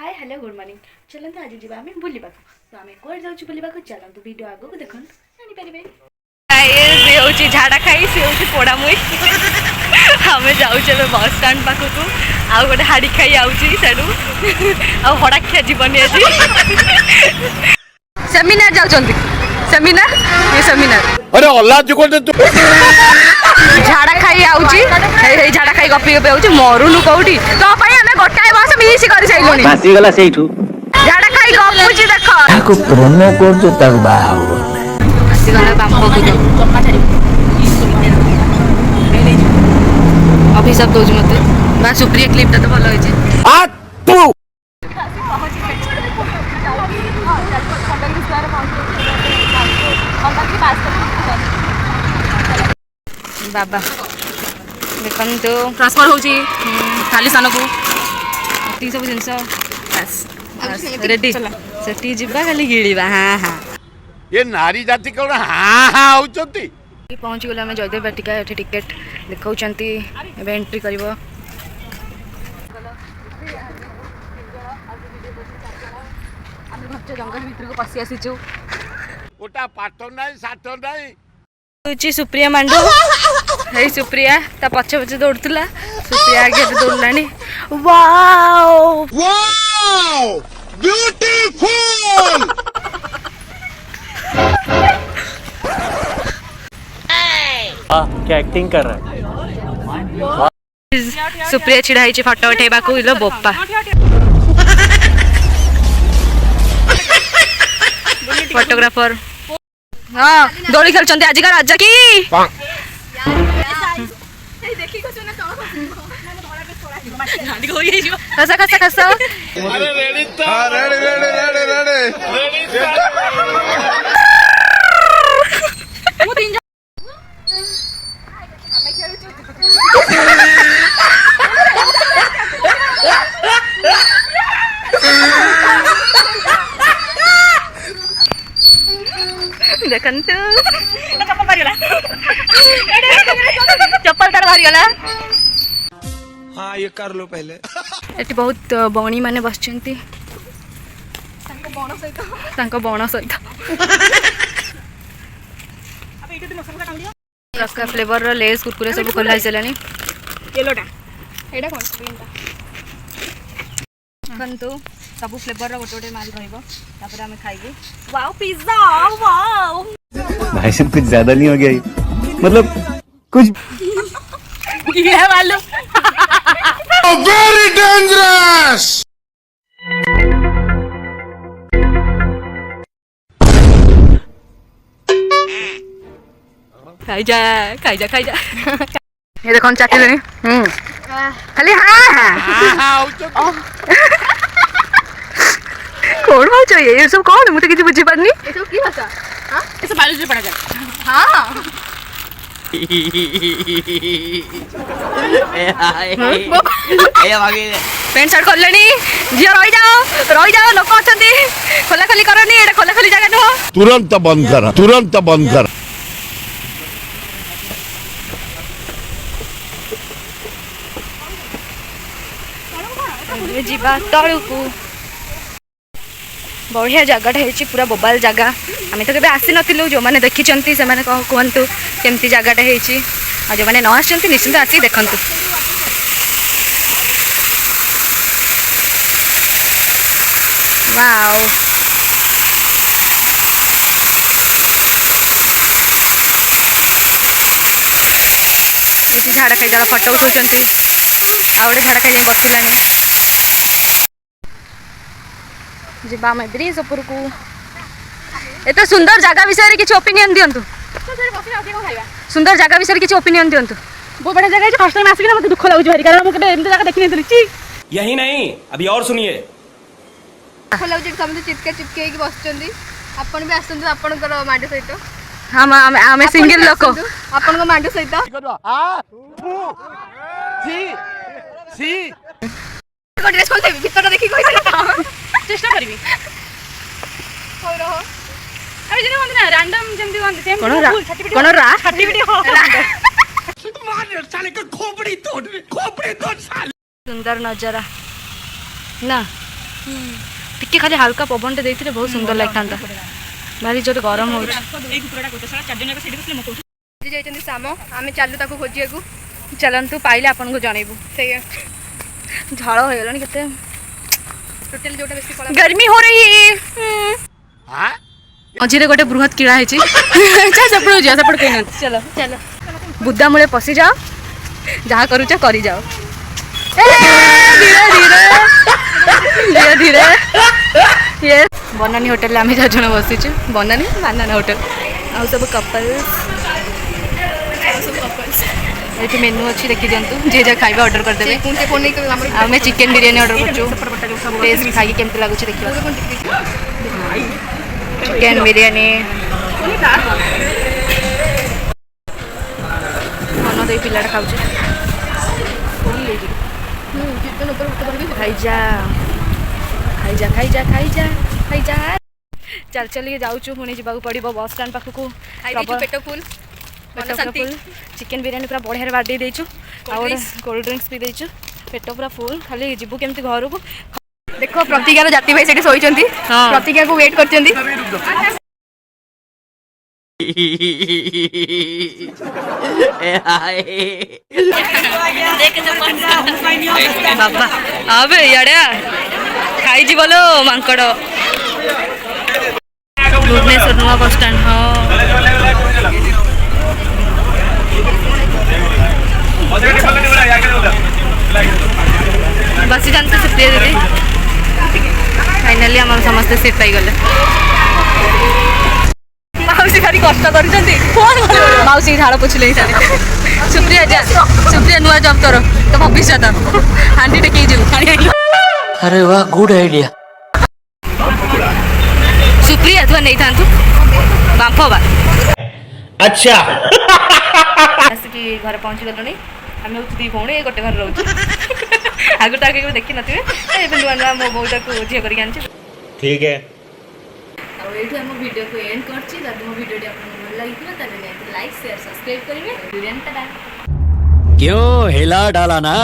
Hi hello good morning चलते आज जी आम बुलवा तो आम कौन जाऊँ बुलवा चलते वीडियो आगे को देखो जानीपारे हूँ झाड़ा खाई सी हूँ पोड़ा मुई आम जाऊे बस स्टाण पाखक आउ गोटे हाड़ी खाई आऊँगी साड़ू हड़ाखिया जीवन आज सेमिनार जाऊँगी सेमिनार ये सेमिनार अरे अल्लाह जुको झाड़ा खाई आऊँगी झाड़ा खाई गपी गपी आऊँगी मरुनु कौटी तो आम गोटाए बस मिस कर साइलुनी भासीगला सेठू झाड़ा खाई गपुची देख ताको प्रोमो कोड जो तक बाहर आसीगला बांपो अभिशाप दौज मत बा सुप्रिया क्लिपटा तो भल होइছে बाबा देखो ट्रांसफर हो खाली स्थान को सब जिन रेडी से जा खाली गिड़ा हाँ हाँ ये नारी जाति कौन हाँ हाँ होचंती पहुँची गले आम जयदेव बाटिका ये टिकेट देखा एंट्री कर जंगल भीतर को पशि आसीचु ओटा पाठ नहीं साठ नहीं सुप्रिया मांडू हे सुप्रिया ता पछे पछे दौड़ुला सुप्रिया आगे दौड़लानी वाओ वाओ ब्यूटीफुल क्या एक्टिंग कर रहा है सुप्रिया छिड़ा फोटो उठेबा को इलो बोपा फोटोग्राफर हाँ दोली खेल आजिका राजा की खसा खसा खसा देखंतु चप्पल तार बाहरी गला हाँ ये कर लो पहले एटी बहुत बणी माने बसचंती बण सहित रस्का फ्लेवर लेस कुरकुरे सब खोला होइसलानी येलोटा एडा कोन स्क्रीनटा कंतु सब फ्लेवर रो गोटे माल रहइबो तापर हमें खाइबे वाओ पिज्जा वाओ भाई साहब कुछ ज्यादा नहीं हो गया ये मतलब कुछ ये वालो वेरी डेंजरस खाई जा ये देखो चाटी लेनी खाली हाँ हाँ कौन भाव चाहिए ये सब कौन मुझे किसी बुझी पारनी ये सब की भाषा हां ये सब बायोलॉजी पढ़ा जाए हां पेंट शर्ट खोल लेनी जियो रही जाओ लोक अछंती खोला खोली करनी एटा खोला खोली जगह न तुरंत बंद कर जीवा तलू को बढ़िया जगह है पूरा बोबाल जगह आम तो केवे आसी नु जो मैंने देखी से कहतु केमती जगह है जो मैंने न आसी निश्चिंत आसी देखु वाओ झाड़ा खाई जरा फोटो उठाउछंती आ गोटे झाड़ा खाई बसलानी जीवा आम ब्रिज उपर को एत सुंदर जगह विषय किसी ओपिनियन दिंतु सुंदर जगह विषय किसी ओपिनियन दिंतु बहुत बढ़िया जगह है फर्स्ट टाइम आसिक मत दुख लगुच भारी कारण मुझे एमती जगह देखी नहीं यही नहीं अभी और सुनिए दुख लगुच समझ चिपके बसुँच आपण भी आसतु आपणकर मांड सहित हम आम सिंगल लोक आपण मांड सहित ड्रेस खोल देबी भीतर देखि चेष्टा करबी होय रहो अरे जने होंद ना रैंडम जेमती होंद सेम कोन रा सर्टिफिकेट हो मार साले का खोपड़ी तोड़ साले सुंदर नजारा ना ଟିକେ ଖାଲି ହାଲକା ପବନଟେ ଦେଇଥିଲେ ବହୁତ ସୁନ୍ଦର ଲାଗିଥାନ୍ତା। ଭାରି ଜୋରେ ଗରମ ହଉଛି। ଯାଇଛନ୍ତି ସାମ, ଆମେ ଚାଲୁ ତାକୁ ଖୋଜିବାକୁ। ଚାଲନ୍ତୁ, ପାଇଲେ ଆପଣଙ୍କୁ ଜଣେଇବୁ। ସେଇଆ ଝାଳ ହେଇଗଲାଣି କେତେ। ଟୋଟାଲି ଯୋଉଟା ବେଶୀ କଳା गर्मी हो रही है। हाँ ମଝିରେ ଗୋଟେ ବୃହତ କିଳା ହେଇଛି। ସେପଟକୁ ଯିବା, ସେପଟ କେହି ନାହାନ୍ତି। ଚାଲ ଚାଲ ବୁଦା ମୂଳେ ପଶିଯାଅ, ଯାହା କରୁଛ କରିଯାଅ। ଧୀରେ ଧୀରେ ଧୀରେ ଧୀରେ। ये ବନାନୀ ହୋଟେଲରେ ଆମେ 4 ଜଣ ବସିଛୁ। ବନାନୀ ବାନାନା ହୋଟେଲ। ଆଉ ସବୁ କପଲ୍ସ। ଏଠି ମେନୁ ଅଛି, ଦେଖି ଦିଅନ୍ତୁ। ଯିଏ ଯାହା ଖାଇବା ଅର୍ଡର କରିଦେବେ। ଆମେ ଚିକେନ ବିରିୟାନୀ ଅର୍ଡର କରୁଛୁ। ଟେଷ୍ଟ ଖାଇକି କେମିତି ଲାଗୁଛି ଦେଖିବା। ଚିକେନ ବିରିୟାନୀ ମନ ଦେଇ ପିଲାଟା ଖାଉଛି। ଖାଇଯା ଖାଇଯା ଖାଇଯା ଖାଇଯା ଖାଇଯା। ଚାଲି ଚାଲିକି ଯାଉଛୁ, ପୁଣି ଯିବାକୁ ପଡ଼ିବ ବସ୍ ଷ୍ଟାଣ୍ଡ ପାଖକୁ। ପେଟ ଫୁଲ ଚିକେନ ବିରିୟାନୀ ପୁରା ବଢ଼ିଆରେ ବାଡ଼େଇ ଦେଇଛୁ। ଆଉ ଗୋଟେ କୋଲ୍ଡ ଡ୍ରିଙ୍କସ୍ ପିଇ ଦେଇଛୁ। ପେଟ ପୁରା ଫୁଲ, ଖାଲି ଯିବୁ କେମିତି ଘରକୁ। ଦେଖ ପ୍ରତିଜ୍ଞାର ଜାତି ଭାଇ ସେଠି ଶୋଇଛନ୍ତି। ହଁ। ପ୍ରତିଜ୍ଞାକୁ ୱେଟ୍ କରିଛନ୍ତି। ବାବା ଆବେ ଇଆଡ଼େ ଖାଇଛି ବୋଲ ମାଙ୍କଡ଼। ଭୁବନେଶ୍ୱର ନୂଆ ବସ୍ ଷ୍ଟାଣ୍ଡ। ହଁ ବସିଯାଆନ୍ତୁ ସୁପ୍ରିୟା ଦିଦି। ଫାଇନାଲି ଆମର ସମସ୍ତେ ସିଟ୍ ପାଇଗଲେ। ମାଉସୀ ଭାରି କଷ୍ଟ କରିଛନ୍ତି। ମାଉସୀ ଝାଳ ପୋଛିଲେ ହିଁ ସାରେ। ସୁପ୍ରିୟା ଯା, ସୁପ୍ରିୟା ନୂଆ ଜବ୍ ତୋର, ତ ଭବିଷ୍ୟତ। ହାଣ୍ଡି ଟେକିକି ଯିବୁ। अरे वाह गुड आइडिया। ସୁପ୍ରିୟା ତୁ ନେଇଥାନ୍ତୁ ବାମ୍ଫ ବା। अच्छा ଆସିକି ଘରେ ପହଞ୍ଚି ଗଲୁଣି। ଆମେ ହଉଛି 2 ଭଉଣୀ, ଗୋଟେ ଘରେ ରହୁଛୁ। ଆଗରୁ ଆଗେ କେବେ ଦେଖିନଥିବେ। ଏବେ ନୂଆ ନୂଆ ମୋ ବୋଉଟାକୁ ଝିଅ କରିକି ଆଣିଛି। ठीक है ଆଉ ଏଇଠୁ ଆମ ଭିଡ଼ିଓକୁ ଏଣ୍ଡ କରିଛି। ଯଦି ମୋ ଭିଡ଼ିଓଟି ଆପଣଙ୍କୁ ଭଲ ଲାଗିଥିବ ତାହେଲେ ଲାଇକ୍, ସେୟାର, ସବସ୍କ୍ରାଇବ୍ କରିବେ। क्यों हिला डाला ना।